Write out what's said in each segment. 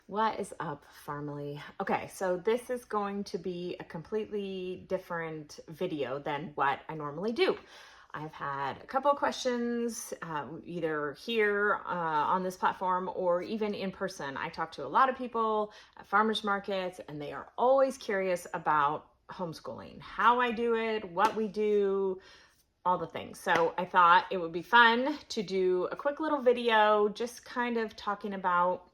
What is up, family? Okay, so this is going to be a completely different video than what I normally do. I've had a couple of questions, either here on this platform or even in person. I talk to a lot of people at farmers markets, and they are always curious about homeschooling, how I do it, what we do, all the things. So I thought it would be fun to do a quick little video just kind of talking about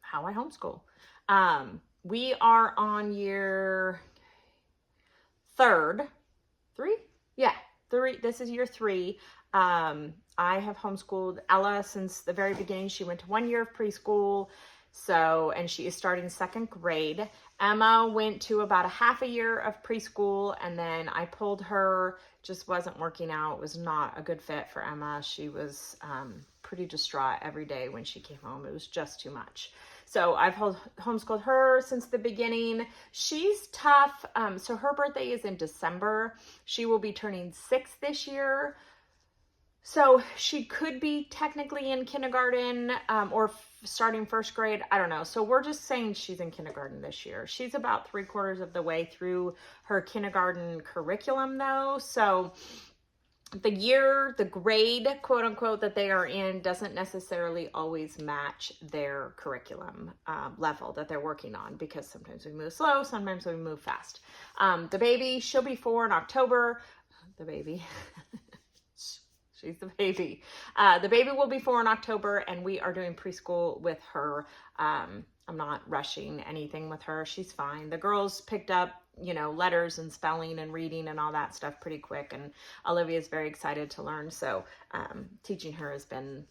how I homeschool. We are on year three. Yeah, three. This is year 3. I have homeschooled Ella since the very beginning. She went to 1 year of preschool. And she is starting 2nd grade. Emma went to about a half a year of preschool, and then I pulled her. Just wasn't working out. It was not a good fit for Emma. She was pretty distraught every day when she came home. It was just too much. So I've homeschooled her since the beginning. She's tough. So her birthday is in December. She will be turning 6 this year. So she could be technically in kindergarten or starting 1st grade. I don't know. So we're just saying she's in kindergarten this year. She's about 3/4 of the way through her kindergarten curriculum though. So the grade, quote unquote, that they are in doesn't necessarily always match their curriculum level that they're working on, because sometimes we move slow, sometimes we move fast. The baby, she'll be 4 in October. The baby. She's the baby. The baby will be 4 in October, and we are doing preschool with her. I'm not rushing anything with her. She's fine. The girls picked up, letters and spelling and reading and all that stuff pretty quick. And Olivia's very excited to learn. So teaching her has been,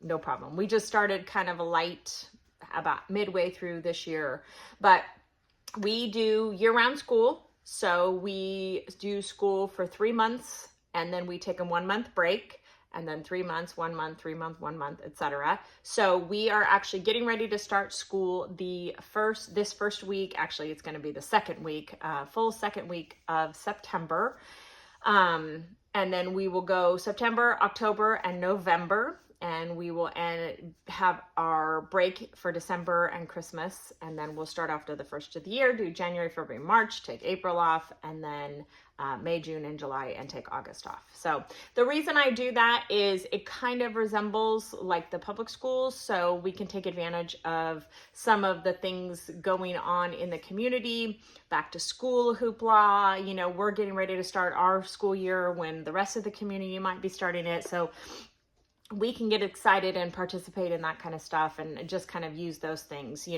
no problem. We just started kind of a light about midway through this year. But we do year-round school. So we do school for 3 months. And then we take a 1 month break, and then 3 months, 1 month, 3 month, 1 month, etc. So we are actually getting ready to start school this first week. Actually, it's going to be the 2nd week, full 2nd week of September. And then we will go September, October, and November. And we will have our break for December and Christmas. And then we'll start after the first of the year, do January, February, March, take April off, and then May, June, and July, and take August off. So the reason I do that is it kind of resembles like the public schools. So we can take advantage of some of the things going on in the community, back to school hoopla. We're getting ready to start our school year when the rest of the community might be starting it. So we can get excited and participate in that kind of stuff and just kind of use those things,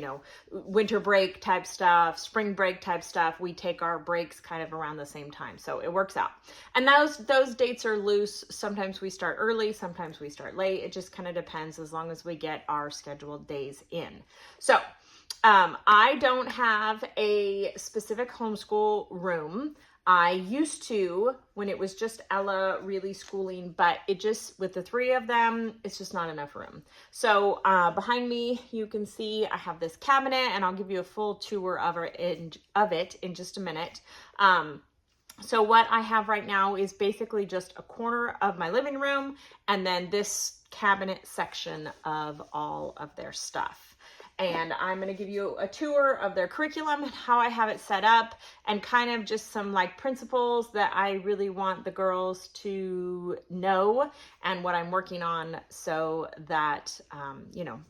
winter break type stuff, spring break type stuff. We take our breaks kind of around the same time. So it works out. And those dates are loose. Sometimes we start early, sometimes we start late. It just kind of depends, as long as we get our scheduled days in. So I don't have a specific homeschool room. I used to, when it was just Ella really schooling, but with the 3 of them, it's just not enough room. So behind me, you can see I have this cabinet, and I'll give you a full tour of it in just a minute. So what I have right now is basically just a corner of my living room, and then this cabinet section of all of their stuff. And I'm going to give you a tour of their curriculum and how I have it set up, and kind of just some principles that I really want the girls to know and what I'm working on, so that,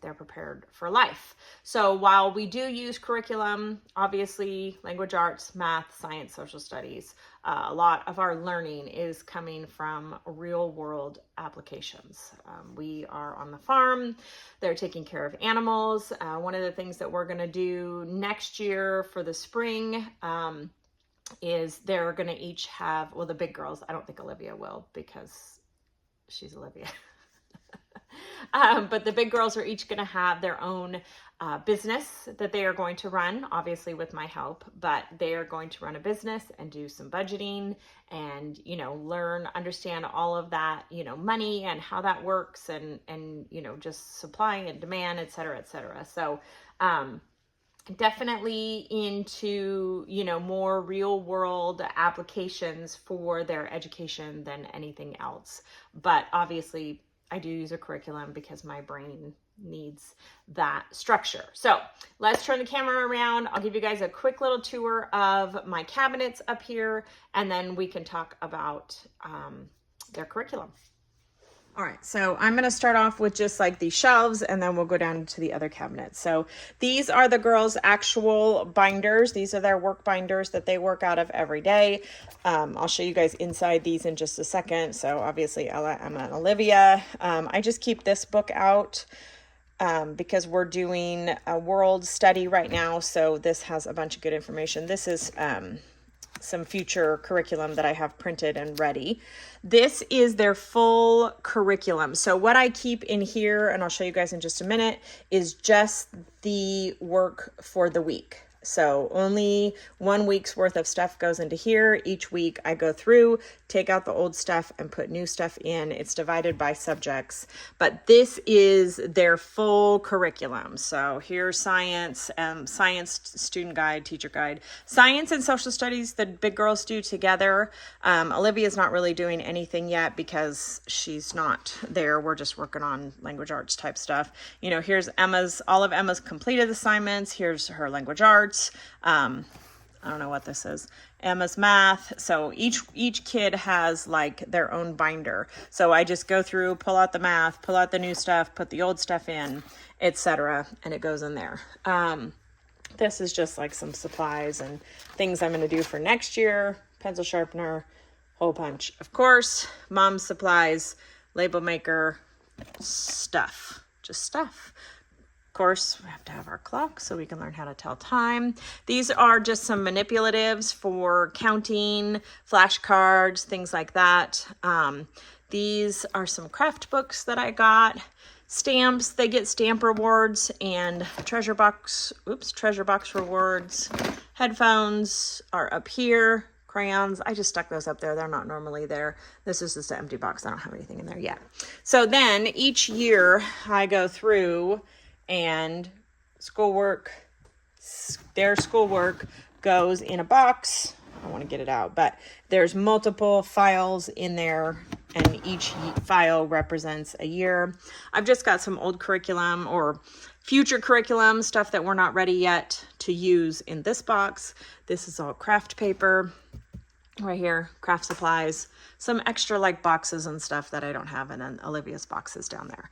they're prepared for life. So while we do use curriculum, obviously language arts, math, science, social studies, a lot of our learning is coming from real world applications. We are on the farm. They're taking care of animals. One of the things that we're going to do next year for the spring is they're going to each have, the big girls, I don't think Olivia will, because she's Olivia. But the big girls are each going to have their own business that they are going to run, obviously with my help, but they are going to run a business and do some budgeting and, understand all of that, money and how that works, and just supply and demand, et cetera, et cetera. So, definitely into, more real world applications for their education than anything else. But obviously I do use a curriculum because my brain needs that structure. So let's turn the camera around. I'll give you guys a quick little tour of my cabinets up here, and then we can talk about their curriculum. All right, so I'm going to start off with just like these shelves, and then we'll go down to the other cabinets. So these are the girls' actual binders. These are their work binders that they work out of every day. I'll show you guys inside these in just a second. So obviously Ella, Emma, and Olivia. I just keep this book out because we're doing a world study right now. So this has a bunch of good information. This is some future curriculum that I have printed and ready. This is their full curriculum. So what I keep in here, and I'll show you guys in just a minute, is just the work for the week. So only 1 week's worth of stuff goes into here. Each week I go through, take out the old stuff and put new stuff in. It's divided by subjects, but this is their full curriculum. So here's science, science student guide, teacher guide, science and social studies, the big girls do together. Olivia's not really doing anything yet because she's not there. We're just working on language arts type stuff. You know, here's all of Emma's completed assignments. Here's her language arts. I don't know what this is. Emma's math. So each kid has like their own binder. So I just go through, pull out the math, pull out the new stuff, put the old stuff in, etc., and it goes in there. This is just like some supplies and things I'm going to do for next year. Pencil sharpener, whole bunch. Of course, mom's supplies, label maker, stuff, just stuff. Of course, we have to have our clock so we can learn how to tell time. These are just some manipulatives for counting, flashcards, things like that. These are some craft books that I got. Stamps, they get stamp rewards and treasure box rewards. Headphones are up here. Crayons, I just stuck those up there. They're not normally there. This is just an empty box. I don't have anything in there yet. So then each year I go through and their schoolwork goes in a box. I want to get it out, but there's multiple files in there and each file represents a year. I've just got some old curriculum or future curriculum stuff that we're not ready yet to use in this box. This is all craft paper right here, craft supplies, some extra like boxes and stuff that I don't have, and then Olivia's boxes down there.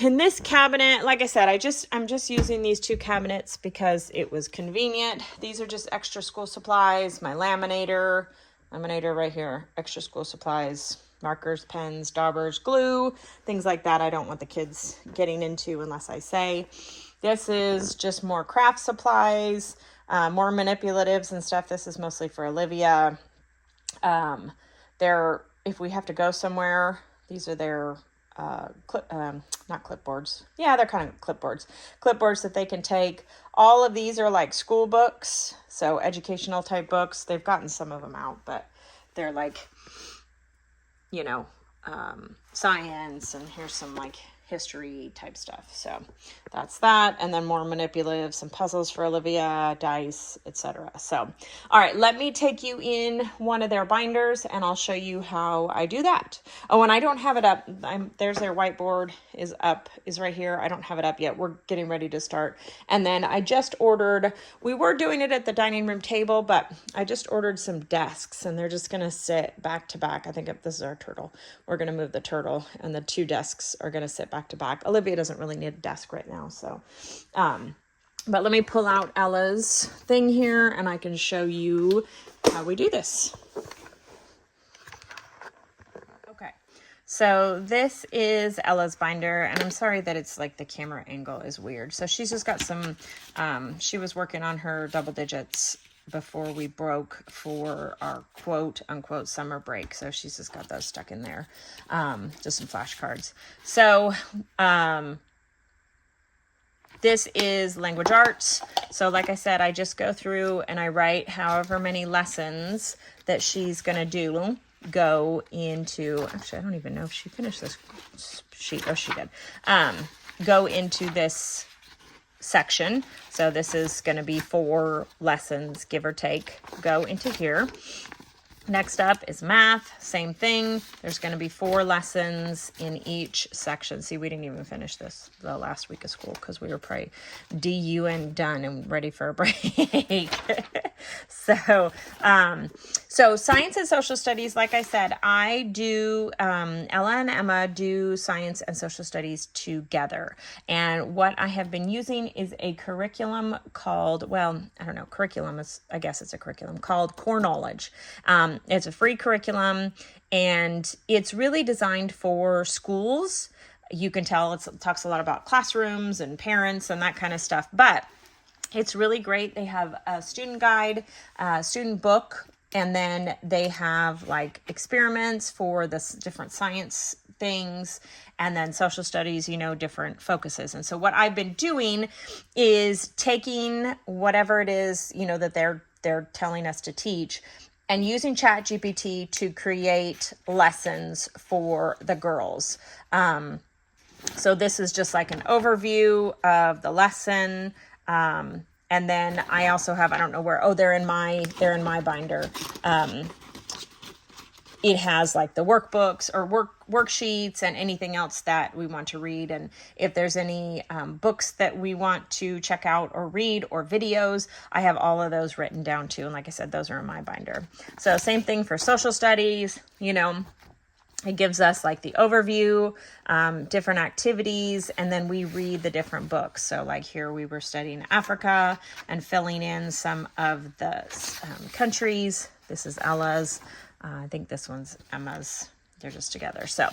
In this cabinet, like I said, I'm just using these two cabinets because it was convenient. These are just extra school supplies, my laminator right here, extra school supplies, markers, pens, daubers, glue, things like that. I don't want the kids getting into unless I say. This is just more craft supplies, more manipulatives and stuff. This is mostly for Olivia. If we have to go somewhere, these are their not clipboards. Yeah, they're kind of clipboards that they can take. All of these are like school books, so educational type books. They've gotten some of them out, but they're like, you know, science, and here's some like history type stuff. So that's that. And then more manipulative, some puzzles for Olivia, dice, etc. So, all right, let me take you in one of their binders and I'll show you how I do that. Oh, and I don't have it up. There's their whiteboard is right here. I don't have it up yet. We're getting ready to start. And then I just ordered, we were doing it at the dining room table, but I just ordered some desks and they're just going to sit back to back. I think this is our turtle. We're going to move the turtle and the two desks are going to sit back to back. Olivia doesn't really need a desk right now, so but let me pull out Ella's thing here and I can show you how we do this. Okay, so this is Ella's binder, and I'm sorry that it's like the camera angle is weird. So she's just got some she was working on her double digits before we broke for our quote unquote summer break. So she's just got those stuck in there. Just some flashcards. So this is language arts. So like I said, I just go through and I write however many lessons that she's going to do go into, actually, I don't even know if she finished this sheet. Oh, she did. Go into this section. So this is going to be 4 lessons, give or take, go into here. Next up is math, same thing. There's going to be 4 lessons in each section. See, we didn't even finish this the last week of school because we were probably DUN done and ready for a break. So science and social studies, like I said, I do, Ella and Emma do science and social studies together. And what I have been using is a curriculum called, well, I don't know, curriculum is, I guess it's a curriculum called Core Knowledge. It's a free curriculum and it's really designed for schools. You can tell it talks a lot about classrooms and parents and that kind of stuff, but it's really great. They have a student guide, student book, and then they have like experiments for the different science things, and then social studies, different focuses. And so what I've been doing is taking whatever it is, that they're telling us to teach, and using ChatGPT to create lessons for the girls. So this is just like an overview of the lesson. And then I also have, I don't know where, they're in my binder. It has like the workbooks or worksheets and anything else that we want to read. And if there's any books that we want to check out or read or videos, I have all of those written down too. And like I said, those are in my binder. So same thing for social studies, it gives us like the overview, different activities, and then we read the different books. So like here we were studying Africa and filling in some of the countries. This is Ella's. I think this one's Emma's. They're just together. So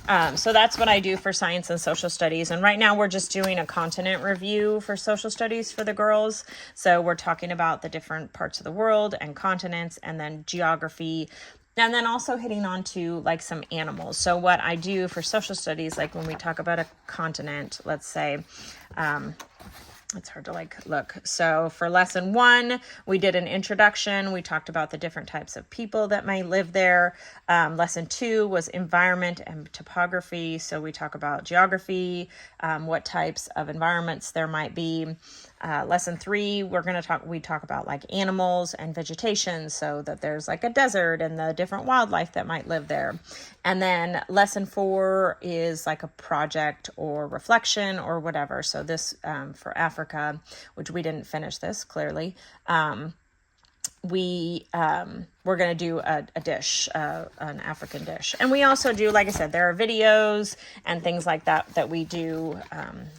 that's what I do for science and social studies. And right now we're just doing a continent review for social studies for the girls. So we're talking about the different parts of the world and continents, and then geography, and then also hitting on to like some animals. So what I do for social studies, like when we talk about a continent, let's say, it's hard to look. So for lesson 1, we did an introduction. We talked about the different types of people that might live there. Lesson 2 was environment and topography. So we talk about geography, what types of environments there might be. Lesson 3, we talk about like animals and vegetation, so that there's like a desert and the different wildlife that might live there. And then lesson 4 is like a project or reflection or whatever. So this, for Africa, which we didn't finish this clearly, we're going to do a dish, an African dish. And we also do, like I said, there are videos and things like that we do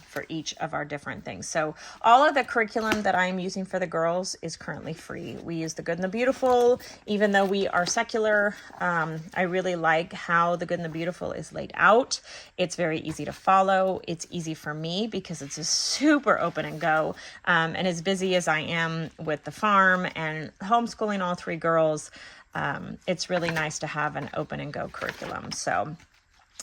for each of our different things. So all of the curriculum that I'm using for the girls is currently free. We use The Good and the Beautiful. Even though we are secular, I really like how The Good and the Beautiful is laid out. It's very easy to follow. It's easy for me because it's just super open and go. And as busy as I am with the farm and homeschooling all 3 girls, it's really nice to have an open and go curriculum. So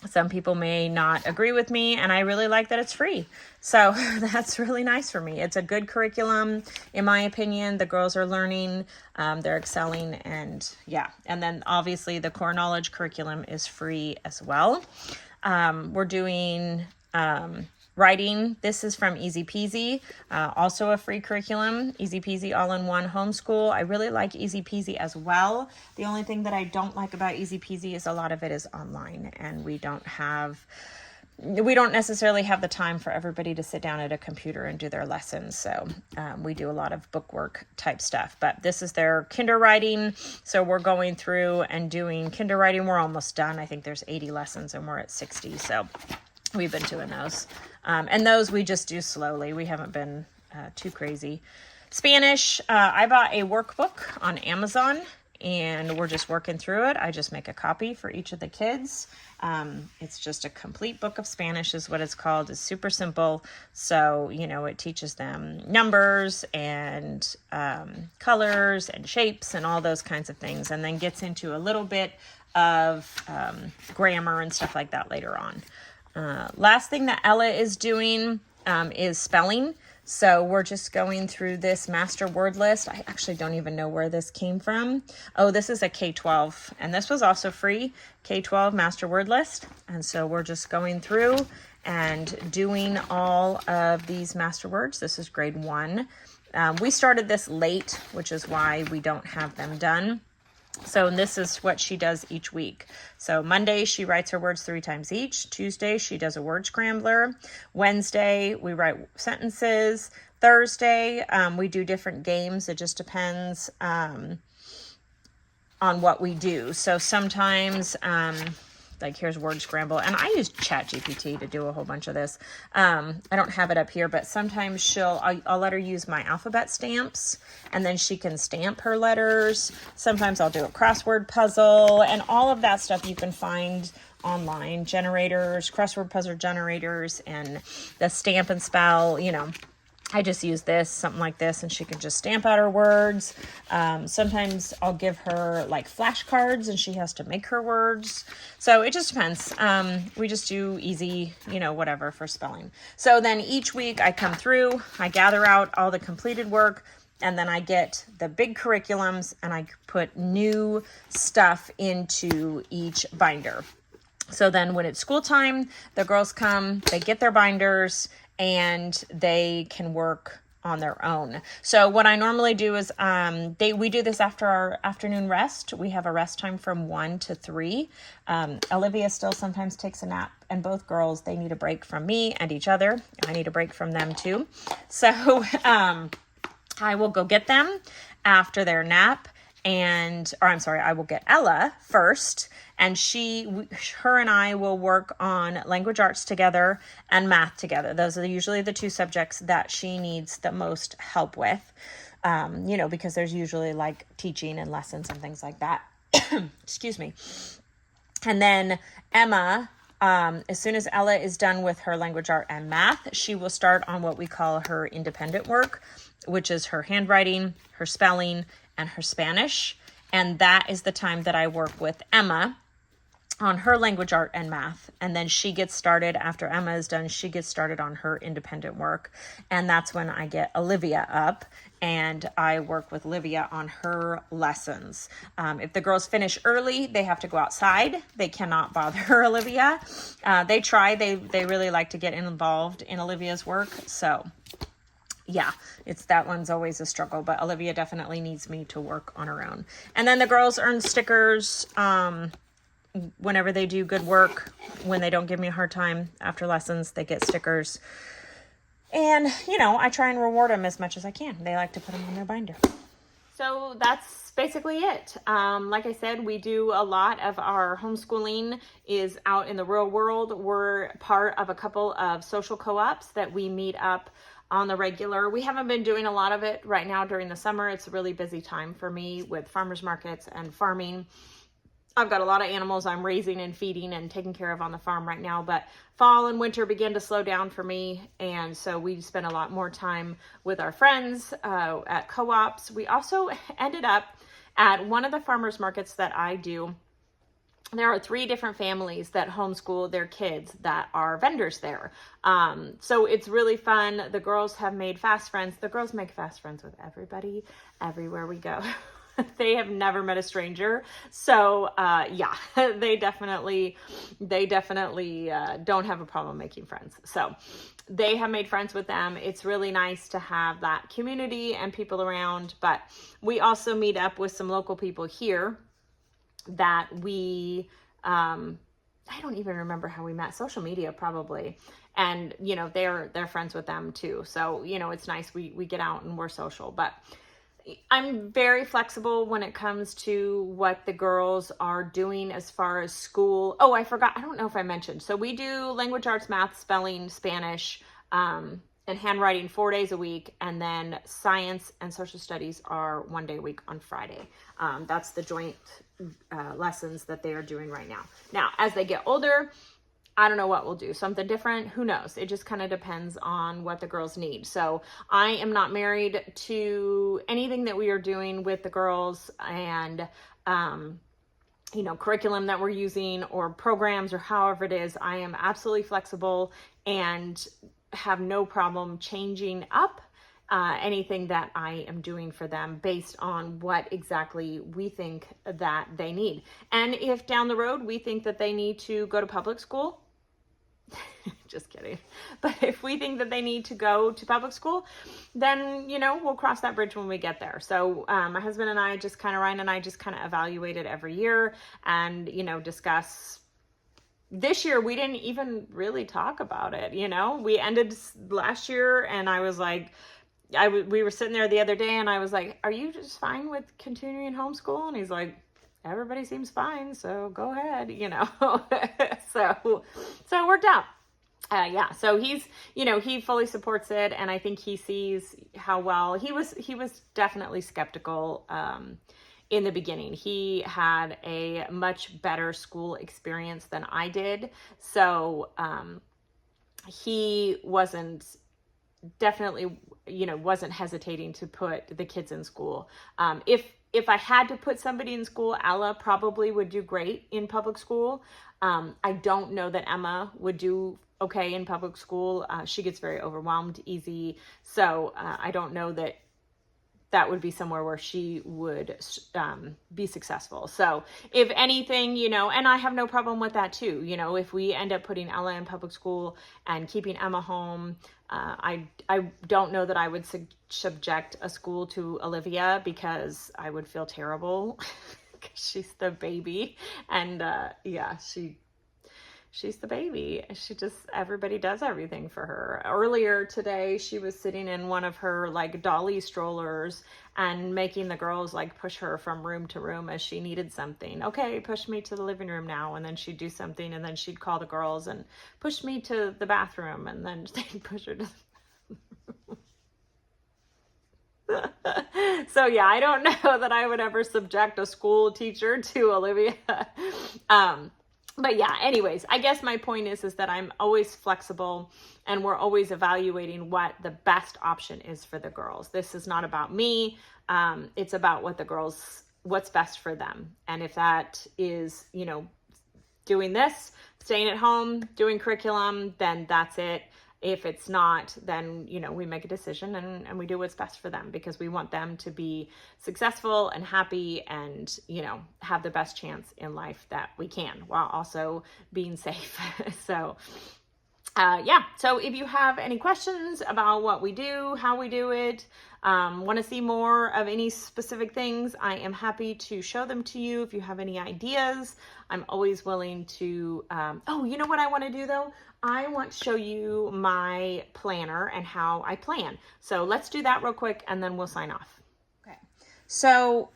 some people may not agree with me, and I really like that it's free. So that's really nice for me. It's a good curriculum. In my opinion, the girls are learning, they're excelling, and yeah. And then obviously the core knowledge curriculum is free as well. We're doing, writing. This is from Easy Peasy, also a free curriculum, Easy Peasy All-in-One Homeschool. I really like Easy Peasy as well. The only thing that I don't like about Easy Peasy is a lot of it is online, and we don't necessarily have the time for everybody to sit down at a computer and do their lessons. So we do a lot of bookwork type stuff, but this is their kinder writing. So we're going through and doing kinder writing. We're almost done. I think there's 80 lessons and we're at 60. So we've been doing those. And those we just do slowly. We haven't been too crazy. Spanish, I bought a workbook on Amazon, and we're just working through it. I just make a copy for each of the kids. It's just a complete book of Spanish is what it's called. It's super simple. So, it teaches them numbers and colors and shapes and all those kinds of things, and then gets into a little bit of grammar and stuff like that later on. Last thing that Ella is doing is spelling. So we're just going through this master word list. I actually don't even know where this came from. Oh, this is a K-12, and this was also free, K-12 master word list. And so we're just going through and doing all of these master words. This is grade 1. We started this late, which is why we don't have them done. So this is what she does each week. So Monday, she writes her words 3 times each. Tuesday, she does a word scrambler. Wednesday, we write sentences. Thursday, we do different games. It just depends on what we do. So sometimes, like here's word scramble, and I use ChatGPT to do a whole bunch of this. I don't have it up here, but sometimes I'll let her use my alphabet stamps, and then she can stamp her letters. Sometimes I'll do a crossword puzzle, and all of that stuff you can find online. Generators, crossword puzzle generators, and the stamp and spell, I just use this, something like this, and she can just stamp out her words. Sometimes I'll give her like flashcards and she has to make her words. So it just depends. We just do easy, whatever for spelling. So then each week I come through, I gather out all the completed work, and then I get the big curriculums and I put new stuff into each binder. So then when it's school time, the girls come, they get their binders, and they can work on their own. So what I normally do is we do this after our afternoon rest. We have a rest time from 1 to 3. Olivia still sometimes takes a nap, and both girls, they need a break from me and each other. I need a break from them too. So I will go get them after their nap. I will get Ella first, and her and I will work on language arts together and math together. Those are usually the 2 subjects that she needs the most help with, because there's usually like teaching and lessons and things like that. Excuse me. And then Emma, as soon as Ella is done with her language art and math, she will start on what we call her independent work, which is her handwriting, her spelling, and her Spanish. And that is the time that I work with Emma on her language art and math. And then she gets started, after Emma is done, she gets started on her independent work. And that's when I get Olivia up and I work with Olivia on her lessons. If the girls finish early, they have to go outside. They cannot bother Olivia. They try, they really like to get involved in Olivia's work. So yeah, that one's always a struggle, but Olivia definitely needs me to work on her own. And then the girls earn stickers whenever they do good work. When they don't give me a hard time after lessons, they get stickers. And, I try and reward them as much as I can. They like to put them on their binder. So that's basically it. Like I said, we do a lot of our homeschooling is out in the real world. We're part of a couple of social co-ops that we meet up on the regular. We haven't been doing a lot of it right now during the summer. It's a really busy time for me with farmers markets and farming. I've got a lot of animals I'm raising and feeding and taking care of on the farm right now, but fall and winter begin to slow down for me. And so we spend a lot more time with our friends at co-ops. We also ended up at one of the farmers markets that I do. There are 3 different families that homeschool their kids that are vendors there. So it's really fun. The girls have made fast friends. The girls make fast friends with everybody, everywhere we go. They have never met a stranger. So, yeah, they definitely don't have a problem making friends. So they have made friends with them. It's really nice to have that community and people around, but we also meet up with some local people here that we, I don't even remember how we met, social media probably. And, they're friends with them too. So, it's nice. We get out and we're social, but I'm very flexible when it comes to what the girls are doing as far as school. Oh, I forgot. I don't know if I mentioned. So we do language arts, math, spelling, Spanish, and handwriting 4 days a week. And then science and social studies are 1 day a week on Friday. That's the joint lessons that they are doing right now. Now, as they get older, I don't know what we'll do. Something different? Who knows? It just kind of depends on what the girls need. So I am not married to anything that we are doing with the girls and, curriculum that we're using or programs or however it is. I am absolutely flexible and have no problem changing up anything that I am doing for them based on what exactly we think that they need. And if down the road we think that they need to go to public school, just kidding. But if we think that they need to go to public school, then, we'll cross that bridge when we get there. So my husband and I just kind of, Ryan and I just kind of evaluate it every year and, discuss. This year, we didn't even really talk about it. We ended last year and I was like, we were sitting there the other day and I was like, are you just fine with continuing homeschool? And he's like, everybody seems fine, so go ahead, so it worked out. Yeah, so he's, he fully supports it, and I think he sees how well he was definitely skeptical in the beginning. He had a much better school experience than I did, so he wasn't hesitating to put the kids in school. If I had to put somebody in school, Ella probably would do great in public school. I don't know that Emma would do okay in public school. She gets very overwhelmed easy. So I don't know that would be somewhere where she would be successful. So if anything, and I have no problem with that too. If we end up putting Ella in public school and keeping Emma home, I don't know that I would subject a school to Olivia, because I would feel terrible because she's the baby. And she's the baby. Everybody does everything for her. Earlier today, she was sitting in one of her like dolly strollers and making the girls like push her from room to room as she needed something. Okay, push me to the living room now. And then she'd do something, and then she'd call the girls and push me to the bathroom, and then they'd push her to So yeah, I don't know that I would ever subject a school teacher to Olivia. But yeah, anyways, I guess my point is that I'm always flexible, and we're always evaluating what the best option is for the girls. This is not about me. It's about what's best for them. And if that is, doing this, staying at home, doing curriculum, then that's it. If it's not, then, we make a decision and we do what's best for them, because we want them to be successful and happy and, have the best chance in life that we can, while also being safe. So, so if you have any questions about what we do, how we do it, want to see more of any specific things, I am happy to show them to you. If you have any ideas, I'm always willing to, you know what I want to do though? I want to show you my planner and how I plan. So let's do that real quick and then we'll sign off. So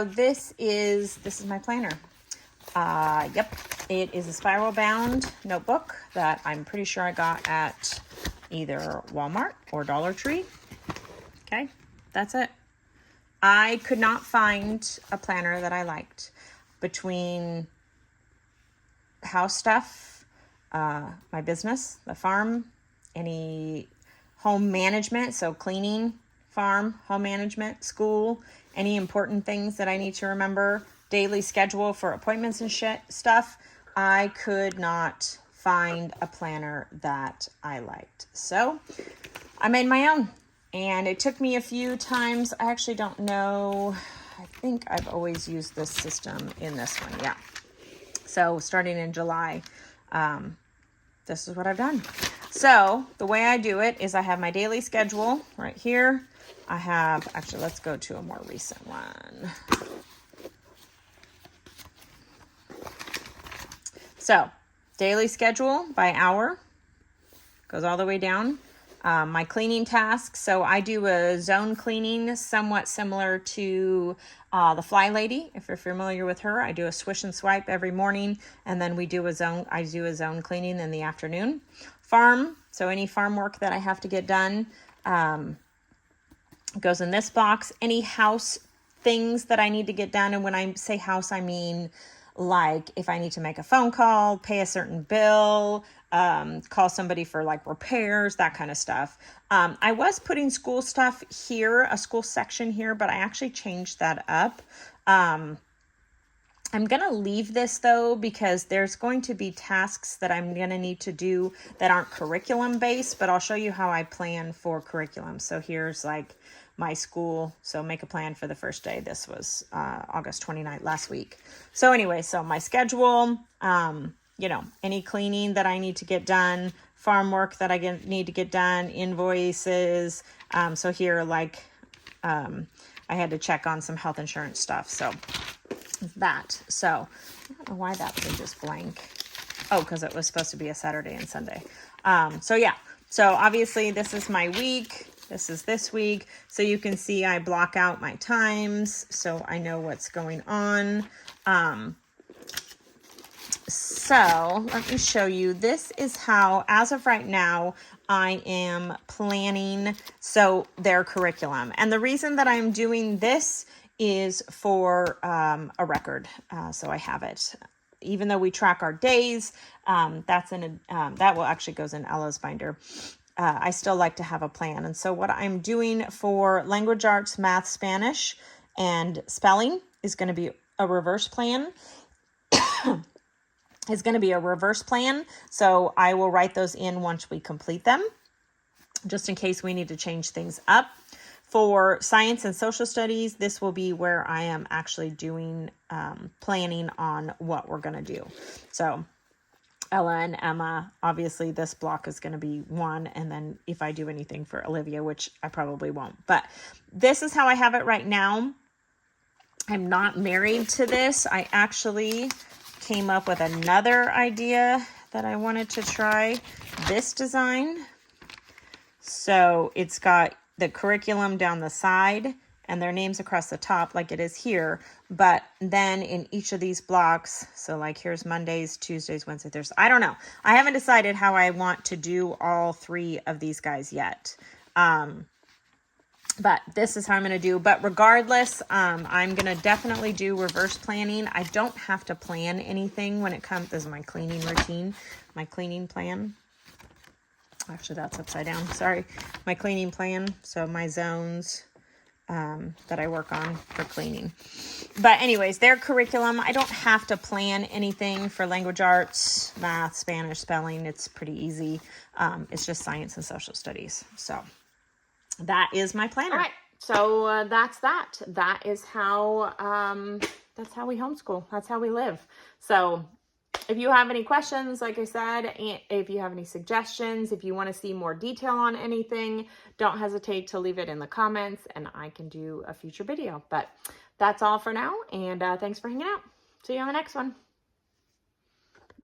this is my planner. Yep. It is a spiral bound notebook that I'm pretty sure I got at either Walmart or Dollar Tree. Okay. That's it. I could not find a planner that I liked between house stuff, my business, the farm, any home management, so cleaning, farm, home management, school, any important things that I need to remember, daily schedule for appointments and stuff. I could not find a planner that I liked. So I made my own, and it took me a few times. I actually don't know. I think I've always used this system in this one. Yeah. So starting in July, this is what I've done. So the way I do it is I have my daily schedule right here. Let's go to a more recent one. So daily schedule by hour goes all the way down. My cleaning tasks. So I do a zone cleaning, somewhat similar to the Fly Lady. If you're familiar with her, I do a swish and swipe every morning, and then I do a zone cleaning in the afternoon. Farm. So any farm work that I have to get done goes in this box. Any house things that I need to get done. And when I say house, I mean like if I need to make a phone call, pay a certain bill, call somebody for like repairs, that kind of stuff. I was putting school stuff here, a school section here, but I actually changed that up. I'm going to leave this though, because there's going to be tasks that I'm going to need to do that aren't curriculum based, but I'll show you how I plan for curriculum. So here's like my school. So make a plan for the first day. This was August 29th last week. So anyway, so my schedule, you know, any cleaning that I need to get done, farm work that I need to get done, invoices. So here, like, I had to check on some health insurance stuff. So that. So I don't know why that page is blank. Oh, because it was supposed to be a Saturday and Sunday. So yeah. So obviously this is my week. This is this week. So you can see I block out my times so I know what's going on. So let me show you. This is how, as of right now, I am planning their curriculum. And the reason that I'm doing this is for a record. So I have it. Even though we track our days, that will actually goes in Ella's binder. I still like to have a plan. And so what I'm doing for language arts, math, Spanish, and spelling is going to be a reverse plan. So I will write those in once we complete them, just in case we need to change things up. For science and social studies, this will be where I am actually doing planning on what we're going to do. So Ella and Emma, obviously this block is going to be one. And then if I do anything for Olivia, which I probably won't, but this is how I have it right now. I'm not married to this. I actually came up with another idea that I wanted to try. This design. So it's got the curriculum down the side and their names across the top like it is here. But then in each of these blocks, so like here's Mondays, Tuesdays, Wednesdays, Thursdays. I don't know. I haven't decided how I want to do all three of these guys yet. But this is how I'm going to do. But regardless, I'm going to definitely do reverse planning. I don't have to plan anything when it comes. This is my cleaning routine, my cleaning plan. Actually, that's upside down. Sorry. My cleaning plan. So my zones that I work on for cleaning. But anyways, their curriculum, I don't have to plan anything for language arts, math, Spanish, spelling. It's pretty easy. It's just science and social studies. So that is my planner. All right. So that's that. That is how we homeschool. That's how we live. So if you have any questions, like I said, and if you have any suggestions, if you want to see more detail on anything, don't hesitate to leave it in the comments and I can do a future video. But that's all for now. And thanks for hanging out. See you on the next one.